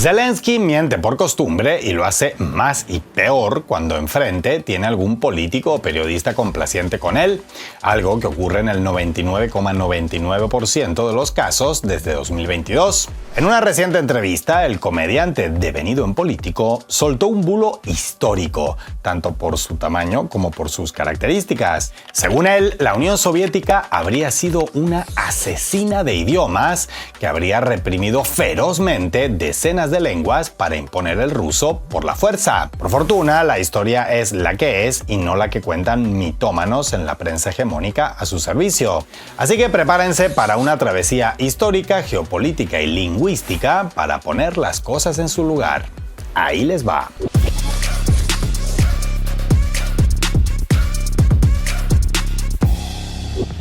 Zelensky miente por costumbre y lo hace más y peor cuando enfrente tiene algún político o periodista complaciente con él, algo que ocurre en el 99,99% de los casos desde 2022. En una reciente entrevista, el comediante devenido en político soltó un bulo histórico, tanto por su tamaño como por sus características. Según él, la Unión Soviética habría sido una asesina de idiomas que habría reprimido ferozmente decenas de lenguas para imponer el ruso por la fuerza. Por fortuna, la historia es la que es y no la que cuentan mitómanos en la prensa hegemónica a su servicio. Así que prepárense para una travesía histórica, geopolítica y lingüística para poner las cosas en su lugar. Ahí les va.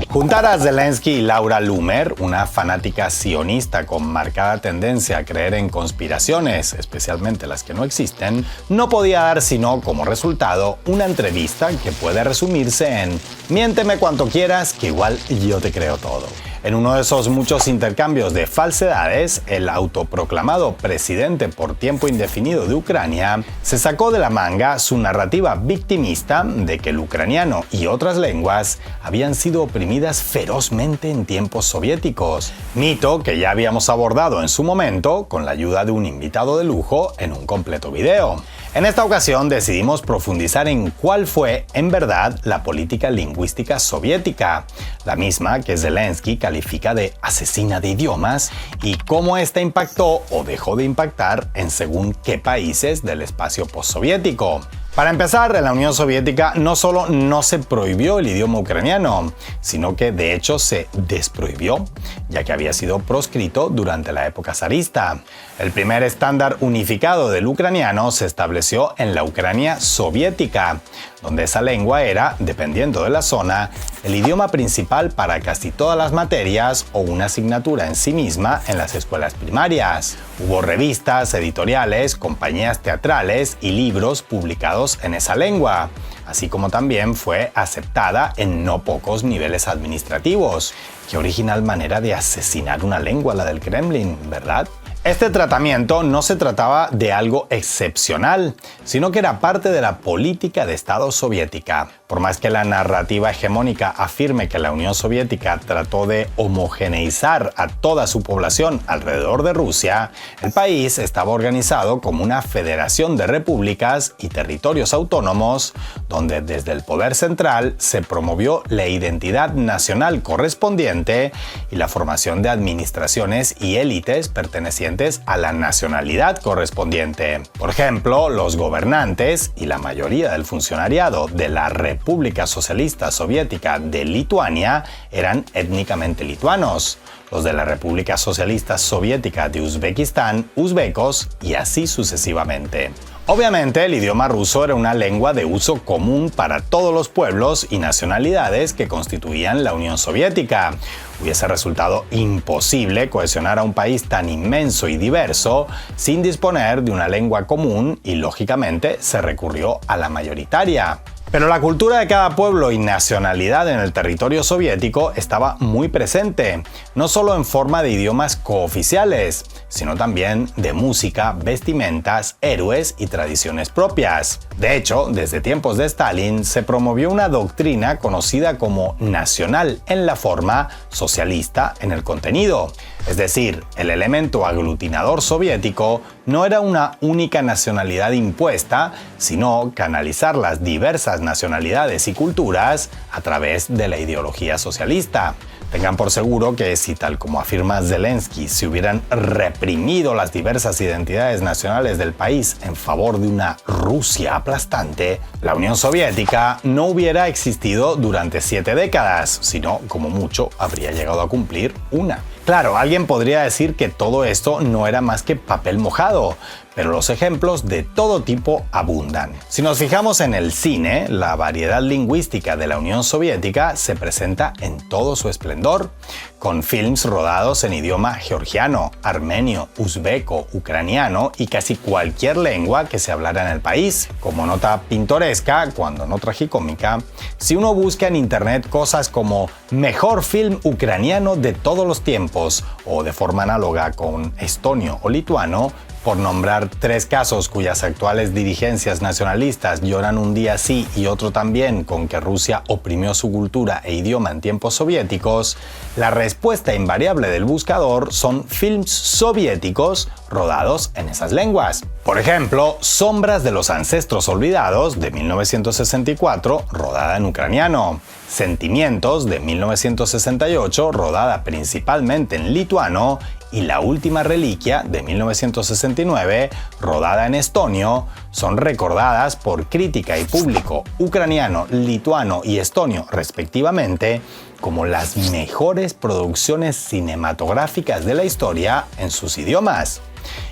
Juntar a Zelensky y Laura Loomer, una fanática sionista con marcada tendencia a creer en conspiraciones, especialmente las que no existen, no podía dar sino como resultado una entrevista que puede resumirse en "miénteme cuanto quieras, que igual yo te creo todo". En uno de esos muchos intercambios de falsedades, el autoproclamado presidente por tiempo indefinido de Ucrania se sacó de la manga su narrativa victimista de que el ucraniano y otras lenguas habían sido oprimidas ferozmente en tiempos soviéticos, mito que ya habíamos abordado en su momento con la ayuda de un invitado de lujo en un completo video. En esta ocasión decidimos profundizar en cuál fue, en verdad, la política lingüística soviética, la misma que Zelensky califica de asesina de idiomas, y cómo esta impactó o dejó de impactar en según qué países del espacio postsoviético. Para empezar, en la Unión Soviética no solo no se prohibió el idioma ucraniano, sino que de hecho se desprohibió, ya que había sido proscrito durante la época zarista. El primer estándar unificado del ucraniano se estableció en la Ucrania soviética, donde esa lengua era, dependiendo de la zona, el idioma principal para casi todas las materias o una asignatura en sí misma en las escuelas primarias. Hubo revistas, editoriales, compañías teatrales y libros publicados en esa lengua, así como también fue aceptada en no pocos niveles administrativos. Qué original manera de asesinar una lengua la del Kremlin, ¿verdad? Este tratamiento no se trataba de algo excepcional, sino que era parte de la política de Estado soviética. Por más que la narrativa hegemónica afirme que la Unión Soviética trató de homogeneizar a toda su población alrededor de Rusia, el país estaba organizado como una federación de repúblicas y territorios autónomos, donde desde el poder central se promovió la identidad nacional correspondiente y la formación de administraciones y élites pertenecientes a la nacionalidad correspondiente. Por ejemplo, los gobernantes y la mayoría del funcionariado de la República Socialista Soviética de Lituania eran étnicamente lituanos, los de la República Socialista Soviética de Uzbekistán, uzbecos y así sucesivamente. Obviamente, el idioma ruso era una lengua de uso común para todos los pueblos y nacionalidades que constituían la Unión Soviética. Hubiese resultado imposible cohesionar a un país tan inmenso y diverso sin disponer de una lengua común y, lógicamente, se recurrió a la mayoritaria. Pero la cultura de cada pueblo y nacionalidad en el territorio soviético estaba muy presente, no solo en forma de idiomas cooficiales, sino también de música, vestimentas, héroes y tradiciones propias. De hecho, desde tiempos de Stalin se promovió una doctrina conocida como nacional en la forma, socialista en el contenido. Es decir, el elemento aglutinador soviético no era una única nacionalidad impuesta, sino canalizar las diversas nacionalidades y culturas a través de la ideología socialista. Tengan por seguro que si, tal como afirma Zelensky, se hubieran reprimido las diversas identidades nacionales del país en favor de una Rusia aplastante, la Unión Soviética no hubiera existido durante 7 décadas, sino, como mucho, habría llegado a cumplir una. Claro, alguien podría decir que todo esto no era más que papel mojado, pero los ejemplos de todo tipo abundan. Si nos fijamos en el cine, la variedad lingüística de la Unión Soviética se presenta en todo su esplendor, con films rodados en idioma georgiano, armenio, uzbeco, ucraniano y casi cualquier lengua que se hablara en el país. Como nota pintoresca, cuando no tragicómica, si uno busca en internet cosas como mejor film ucraniano de todos los tiempos o de forma análoga con estonio o lituano, Por nombrar 3 casos cuyas actuales dirigencias nacionalistas lloran un día sí y otro también con que Rusia oprimió su cultura e idioma en tiempos soviéticos, la respuesta invariable del buscador son films soviéticos rodados en esas lenguas. Por ejemplo, Sombras de los ancestros olvidados de 1964, rodada en ucraniano. Sentimientos de 1968, rodada principalmente en lituano, y La última reliquia de 1969, rodada en estonio, son recordadas por crítica y público ucraniano, lituano y estonio respectivamente como las mejores producciones cinematográficas de la historia en sus idiomas.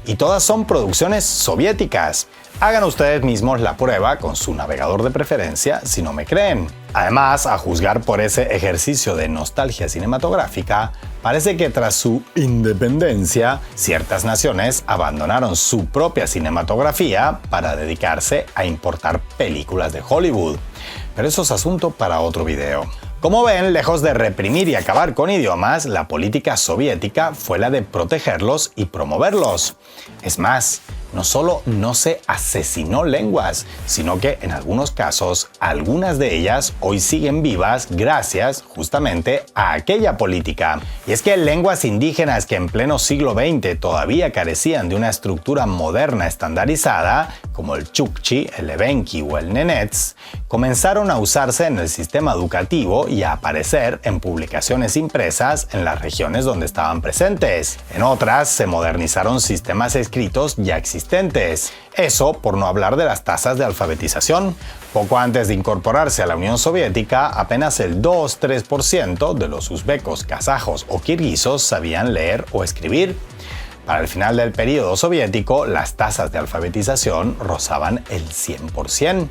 Y todas son producciones soviéticas. Hagan ustedes mismos la prueba con su navegador de preferencia si no me creen. Además, a juzgar por ese ejercicio de nostalgia cinematográfica, parece que tras su independencia, ciertas naciones abandonaron su propia cinematografía para dedicarse a importar películas de Hollywood. Pero eso es asunto para otro video. Como ven, lejos de reprimir y acabar con idiomas, la política soviética fue la de protegerlos y promoverlos. Es más, no solo no se asesinó lenguas, sino que en algunos casos, algunas de ellas hoy siguen vivas gracias justamente a aquella política. Y es que lenguas indígenas que en pleno siglo XX todavía carecían de una estructura moderna estandarizada, como el Chukchi, el Evenki o el Nenets, comenzaron a usarse en el sistema educativo y a aparecer en publicaciones impresas en las regiones donde estaban presentes. En otras se modernizaron sistemas escritos ya existentes. Eso por no hablar de las tasas de alfabetización. Poco antes de incorporarse a la Unión Soviética, apenas el 2-3% de los uzbecos, kazajos o kirguisos sabían leer o escribir. Para el final del periodo soviético, las tasas de alfabetización rozaban el 100%.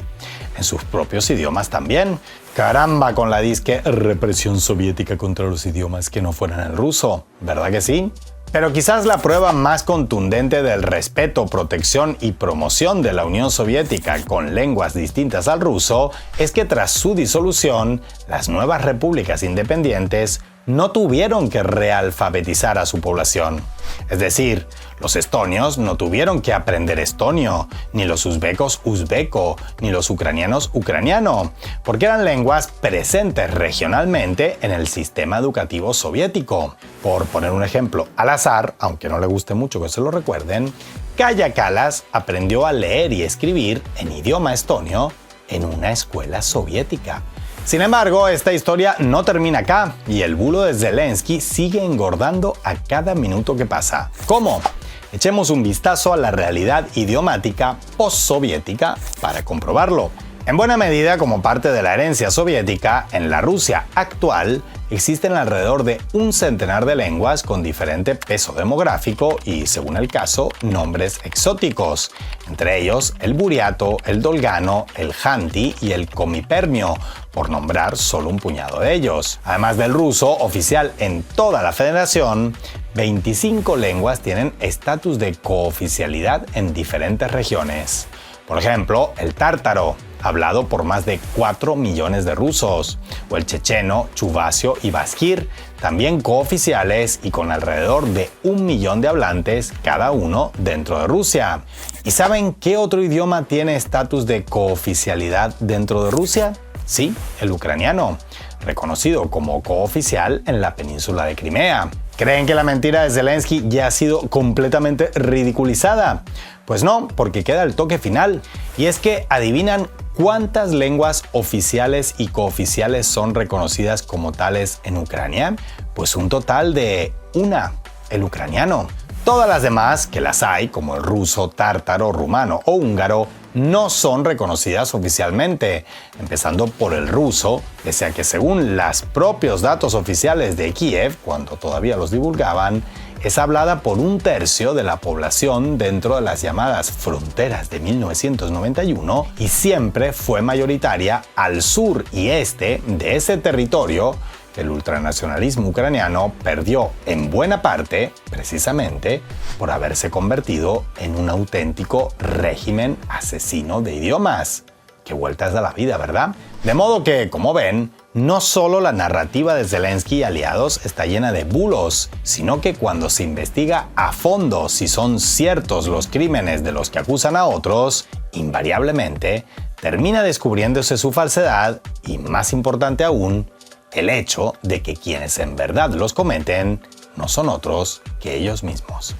En sus propios idiomas también. Caramba con la disque represión soviética contra los idiomas que no fueran el ruso, ¿verdad que sí? Pero quizás la prueba más contundente del respeto, protección y promoción de la Unión Soviética con lenguas distintas al ruso es que tras su disolución, las nuevas repúblicas independientes no tuvieron que realfabetizar a su población. Es decir, los estonios no tuvieron que aprender estonio, ni los uzbecos uzbeco, ni los ucranianos ucraniano, porque eran lenguas presentes regionalmente en el sistema educativo soviético. Por poner un ejemplo al azar, aunque no le guste mucho que se lo recuerden, Kaja Kallas aprendió a leer y escribir en idioma estonio en una escuela soviética. Sin embargo, esta historia no termina acá y el bulo de Zelensky sigue engordando a cada minuto que pasa. ¿Cómo? Echemos un vistazo a la realidad idiomática postsoviética para comprobarlo. En buena medida, como parte de la herencia soviética, en la Rusia actual existen alrededor de un centenar de lenguas con diferente peso demográfico y, según el caso, nombres exóticos. Entre ellos, el buriato, el dolgano, el janti y el komipermio, por nombrar solo un puñado de ellos. Además del ruso, oficial en toda la federación, 25 lenguas tienen estatus de cooficialidad en diferentes regiones. Por ejemplo, el tártaro, hablado por más de 4 millones de rusos, o el checheno, chuvasio y basquir, también cooficiales y con alrededor de 1 millón de hablantes cada uno dentro de Rusia. ¿Y saben qué otro idioma tiene estatus de cooficialidad dentro de Rusia? Sí, el ucraniano, reconocido como cooficial en la península de Crimea. ¿Creen que la mentira de Zelensky ya ha sido completamente ridiculizada? Pues no, porque queda el toque final. Y es que, ¿adivinan cuántas lenguas oficiales y cooficiales son reconocidas como tales en Ucrania? Pues un total de una, el ucraniano. Todas las demás, que las hay, como el ruso, tártaro, rumano o húngaro, no son reconocidas oficialmente, empezando por el ruso, pese a que según los propios datos oficiales de Kiev, cuando todavía los divulgaban, es hablada por 1/3 de la población dentro de las llamadas fronteras de 1991 y siempre fue mayoritaria al sur y este de ese territorio que el ultranacionalismo ucraniano perdió en buena parte, precisamente, por haberse convertido en un auténtico régimen asesino de idiomas. Qué vueltas da la vida, ¿verdad? De modo que, como ven, No solo la narrativa de Zelensky y aliados está llena de bulos, sino que cuando se investiga a fondo si son ciertos los crímenes de los que acusan a otros, invariablemente termina descubriéndose su falsedad y, más importante aún, el hecho de que quienes en verdad los cometen no son otros que ellos mismos.